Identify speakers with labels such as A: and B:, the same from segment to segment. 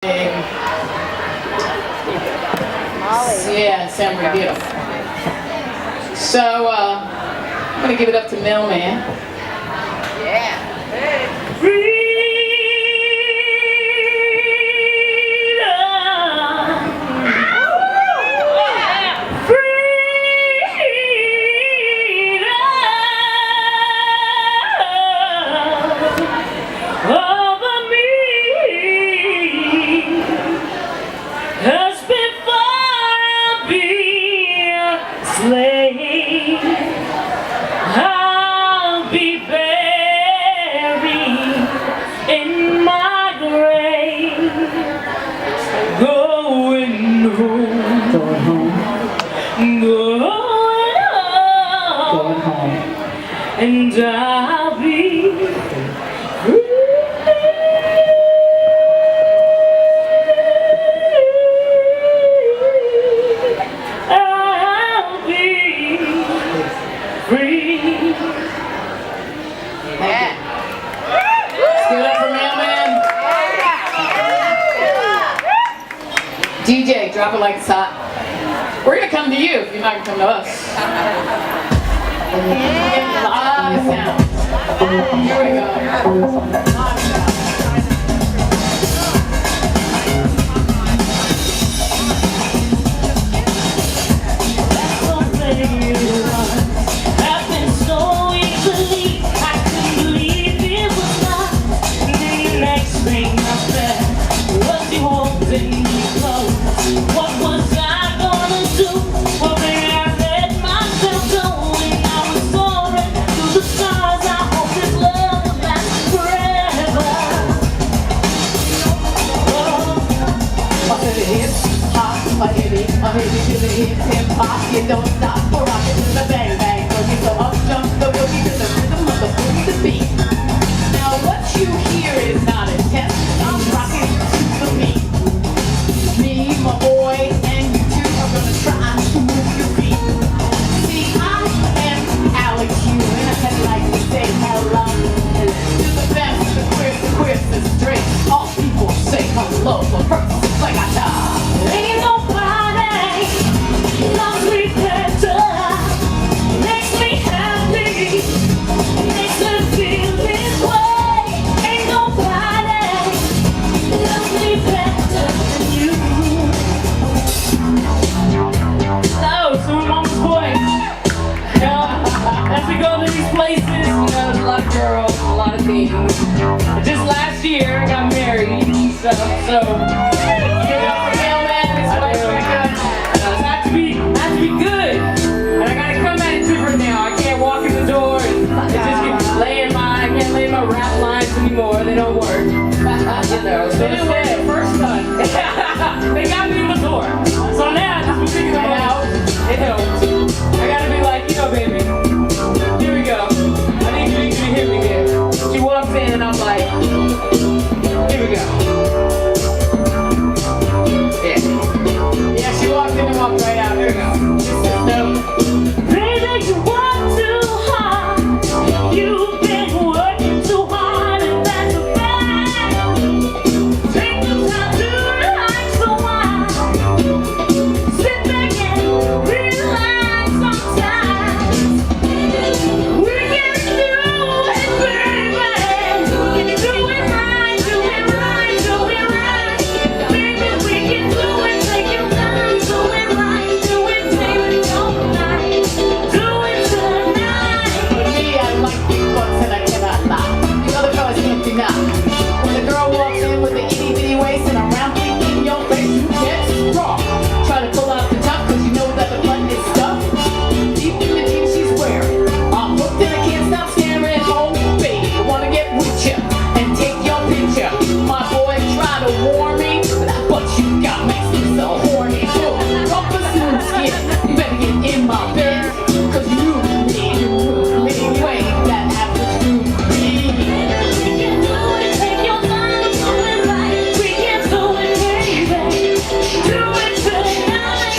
A: Yeah, it sounds pretty beautiful. So, I'm going to give it up to Mailman.
B: Yeah.
A: Freedom. I'll be buried in my grave, going home, going home, and I'll be free.
B: Yeah.
A: Let's give it up for Mailman. DJ, drop it like it's hot. We're going to come to you if you're not going to come to us. Live sound. Here we go. Live sound.
C: What was I gonna do? Well, baby, I let myself go, and I was soaring through the stars. I hope this love will last forever.
A: My baby hip hop, my baby to the hip hop. You don't stop for rockin' to the bang bang boogie. So up jump the boogie to the rhythm of the boogie the beat. Now what you hear is not a test. I'm rocking to the beat. Me, my boy, and you two are gonna try to move your feet. See, I am Alex Hugh, and I'd like to say hello to the best, the queers, the straight. All people say hello, but first, like I die.
C: Ain't nobody loves me better, makes me happy, makes me feel this way. Ain't nobody loves me better than you. So, some mama's boys. As we go to these places, you know, there's a lot of girls, a lot of things. Just last year, I got married, so. Have to be good. And I gotta come at it different now. I can't walk in the door and just I can't lay my rap lines anymore. They don't work. You know, so
A: They were the first time.
C: they got me in the door. So now I just been thinking about it helps. I gotta be like, you know, baby, here we go. I need you to hit me here. She walks in and I'm like, here we go.
A: Yeah, she walked in and walked right out. Here we go.
C: Baby, you work too hard. You've been working too hard, and that's a fact. Take the time to relax a while. Sit back and relax sometimes. We can do it, baby. Do it right, do it right, do it right. Baby, we can do it. Take your time, do it right, do it, baby, all night. Do it tonight.
A: For me, I like big butts and I cannot lie. The other fellas can't deny. When the girl walks in with the itty bitty waist and a round thing in your face, you get strong. Try to pull out the top cause you know that the button is stuck. Deep in the jeans she's wearing. I'm hooked and I can't stop staring. Oh, baby, I wanna get with ya and take your picture. My boy tried to warn me, but that butt you got makes me so horny. So, rough as smooth skin, you better get in my bed. Cause you need to move anyway that happens to me.
C: We can do it, take your time, do it right. We can do it, baby. Do it tonight.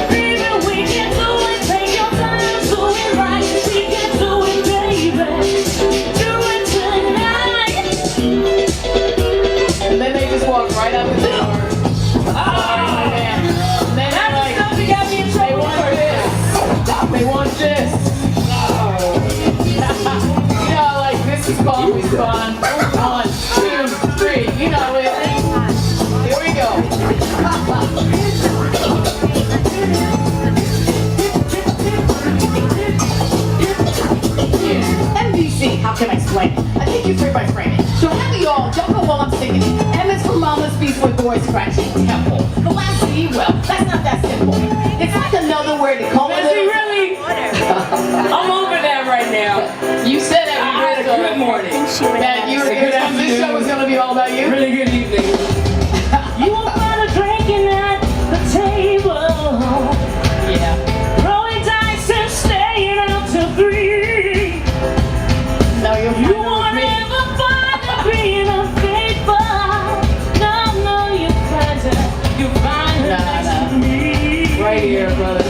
C: Baby, we can do it, take your time, do it right. We can do it, baby. Do it tonight.
A: And then they just walk right up the door. man. And then
C: That's
A: like,
C: the stuff that got me in
A: they
C: trouble
A: want
C: first.
A: this. They want this. You know, like this is always fun. 1, 2, 3. You know it. Here we go. NBC, how can I explain it? I think you frame by frame it. So how do y'all jump up while I'm singing it? M is for Mama's Beast with boy scratching temple. The last C, well, that's not that simple. It's like another word to call
C: Is he
A: it.
C: really? I'm over that right now.
A: You said that
C: I had a good morning.
A: that this show was gonna be all about you.
C: Really good evening. You will find a drinking at the table.
A: Yeah.
C: Rolling dice and staying out till 3.
A: No, you're
C: You
A: fine
C: won't
A: with me.
C: ever find her being unfaithful. No, you find her
A: Nah,
C: next
A: nah.
C: to me.
A: Right here, brother.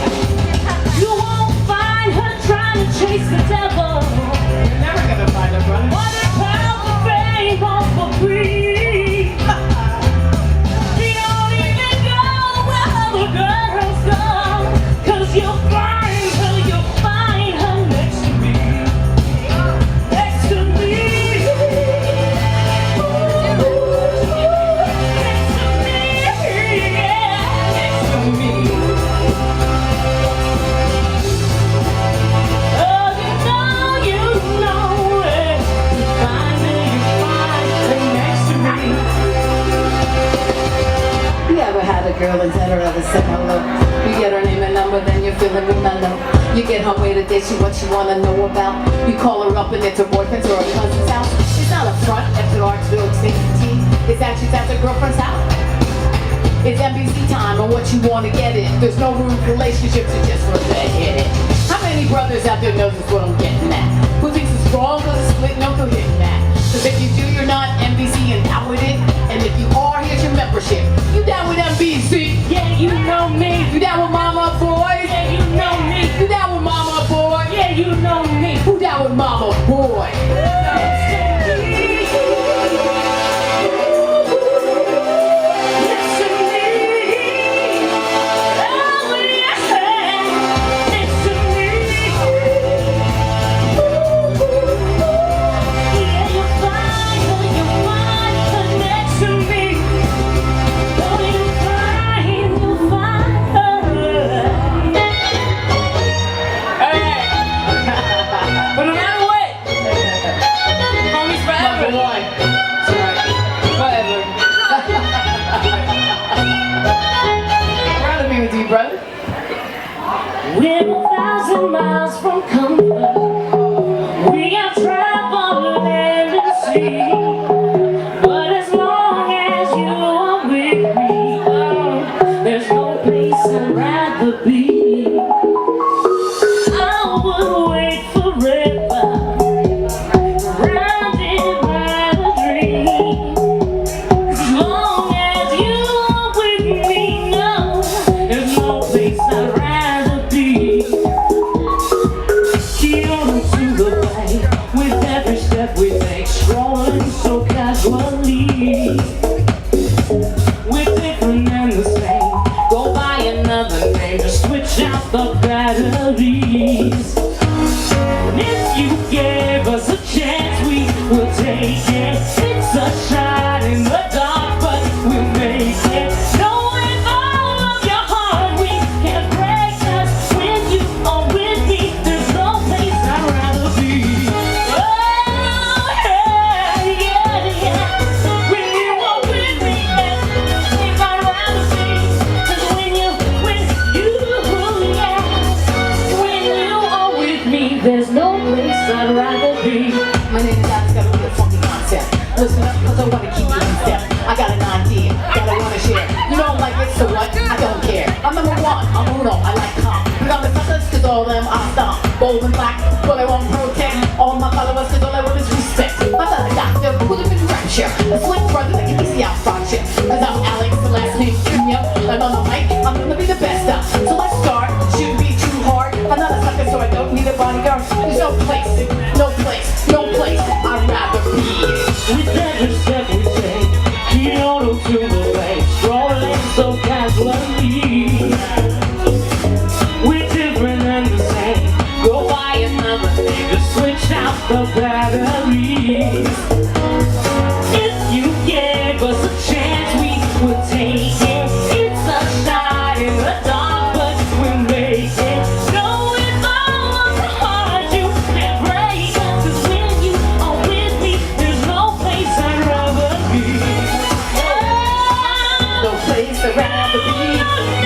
C: You won't find her trying to chase the devil.
A: You're never gonna find a brother.
C: What a pound of fame all for free. You don't even go where other girls go. 'Cause you'll find her next to me. Next to me. Next to me, yeah, next to me. Oh, you know it. You find her next to me.
A: You ever had a girl and tell her ever said hello? You get her name and number, then you're feeling real mellow. You get her way to date you, what you wanna know about. You call her up and it's her boyfriend's or her cousin's house. It's not a front, after Archville T. It's actually at her girlfriend's house. It's NBC time and what you wanna get it. There's no room for relationships, it's just for the hit it. How many brothers out there know this what I'm getting at? Who thinks it's wrong cause it's split? No, go hitting that. Cause if you do, you're not NBC and down with it. And if you are, here's your membership. You down with NBC?
C: Yeah, you know me.
A: You down with Mama Boy?
C: Yeah, you know me.
A: You down with Mama Boy?
C: Yeah, you know me.
A: Who down with Mama Boy?
C: But no matter what, homies
A: Number
C: forever.
A: one. That's right. Forever. Proud to be with you, brother.
C: We're 1,000 miles from comfort. We have traveled land and sea. But as long as you are with me, oh, there's no place I'd rather be. I would wait forever, surrounded by the dream. As long as you are with me, no, there's no place I'd rather be. You so casually. We're different and the same. Go buy another thing to switch out the batteries. If you gave us a chance, we would take it. It's a shot in the dark, but we'll make it. No, it's almost hard you can break. 'Cause when you are with me, there's no place I'd rather be.
A: No place I'd rather be.